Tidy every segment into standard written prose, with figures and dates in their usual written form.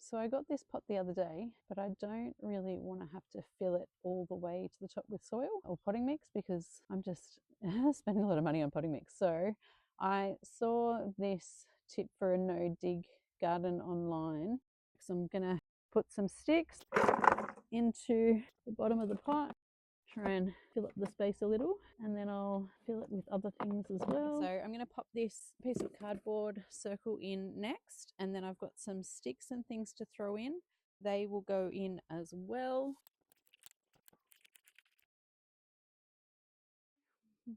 So I got this pot the other day, but I don't really want to have to fill it all the way to the top with soil or potting mix because I'm just spending a lot of money on potting mix. So I saw this tip for a no dig garden online. So I'm gonna put some sticks into the bottom of the pot, try and fill up the space a little, and then I'll fill it with other things as well. So I'm going to pop this piece of cardboard circle in next, and then I've got some sticks and things to throw in. They will go in as well.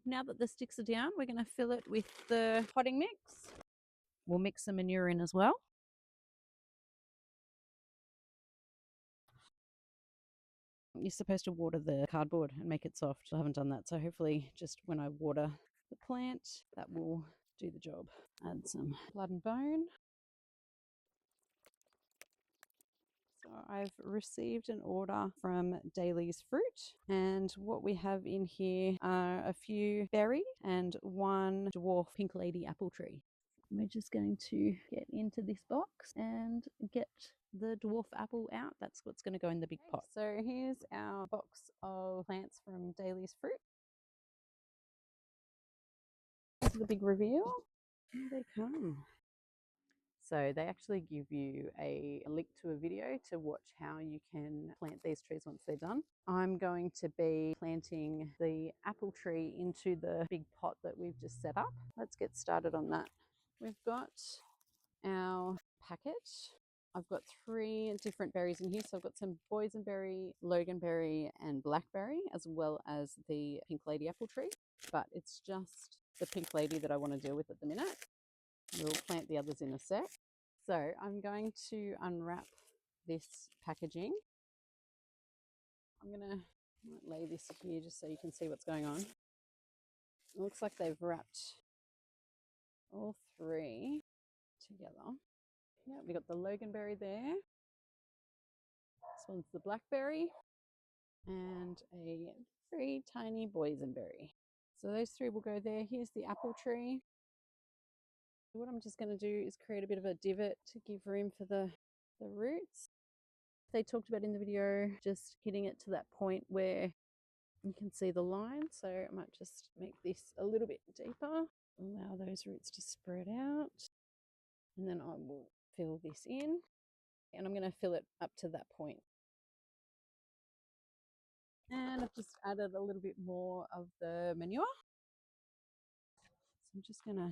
Now that the sticks are down, we're going to fill it with the potting mix. We'll mix some manure in as well. You're supposed to water the cardboard and make it soft. I haven't done that, so hopefully just when I water the plant, that will do the job. Add some blood and bone. So I've received an order from Daleys Fruit, and what we have in here are a few berries and one dwarf pink lady apple tree. We're just going to get into this box and get the dwarf apple out. That's what's going to go in the big pot. So here's our box of plants from Daleys Fruit. This is the big reveal. Here they come. So they actually give you a link to a video to watch how you can plant these trees once they're done. I'm going to be planting the apple tree into the big pot that we've just set up. Let's get started on that. We've got our packet. I've got 3 different berries in here. So I've got some boysenberry, loganberry and blackberry, as well as the pink lady apple tree. But it's just the pink lady that I want to deal with at the minute. We'll plant the others in a sec. So I'm going to unwrap this packaging. I'm going to lay this here just so you can see what's going on. It looks like they've wrapped all 3 together. Yeah, we got the loganberry there. This one's the blackberry and a very tiny boysenberry. So those 3 will go there. Here's the apple tree. What I'm just going to do is create a bit of a divot to give room for the roots. They talked about in the video just hitting it to that point where you can see the line. So I might just make this a little bit deeper, allow those roots to spread out, and then I will fill this in, and I'm going to fill it up to that point. And I've just added a little bit more of the manure. So I'm just going to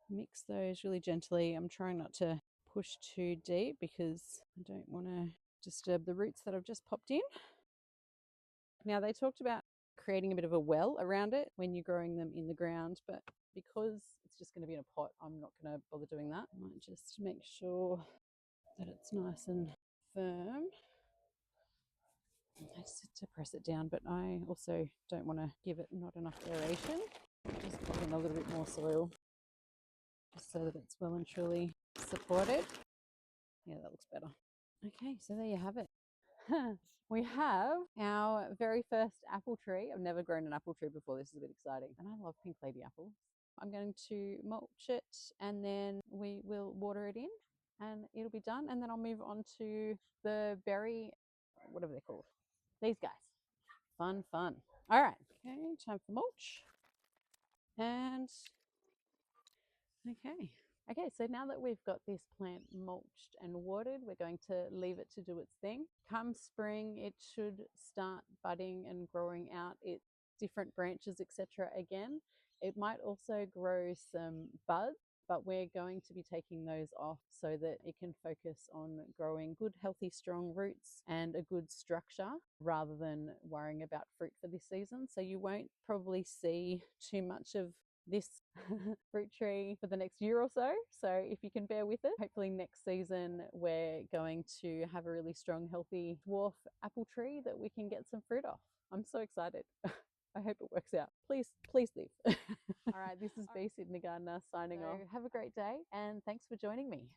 mix those really gently. I'm trying not to push too deep because I don't want to disturb the roots that I've just popped in. Now they talked about creating a bit of a well around it when you're growing them in the ground, but because it's just going to be in a pot, I'm not going to bother doing that. I might just make sure that it's nice and firm. I just have to press it down, but I also don't want to give it not enough aeration. Just put in a little bit more soil just so that it's well and truly supported. Yeah, that looks better. Okay, so there you have it. We have our very first apple tree. I've never grown an apple tree before. This is a bit exciting. And I love pink lady apples. I'm going to mulch it and then we will water it in and it'll be done. And then I'll move on to the berry, whatever they're called. These guys. Fun, fun. All right. Okay, time for mulch. And okay, so now that we've got this plant mulched and watered, we're going to leave it to do its thing. Come spring, it should start budding and growing out its different branches, etc. again. It might also grow some buds, but we're going to be taking those off so that it can focus on growing good, healthy, strong roots and a good structure rather than worrying about fruit for this season. So you won't probably see too much of this fruit tree for the next year or so. So if you can bear with it, hopefully next season we're going to have a really strong, healthy dwarf apple tree that we can get some fruit off. I'm so excited. I hope it works out. Please live. All right, this is B. Sydney Gardener signing off. Have a great day and thanks for joining me.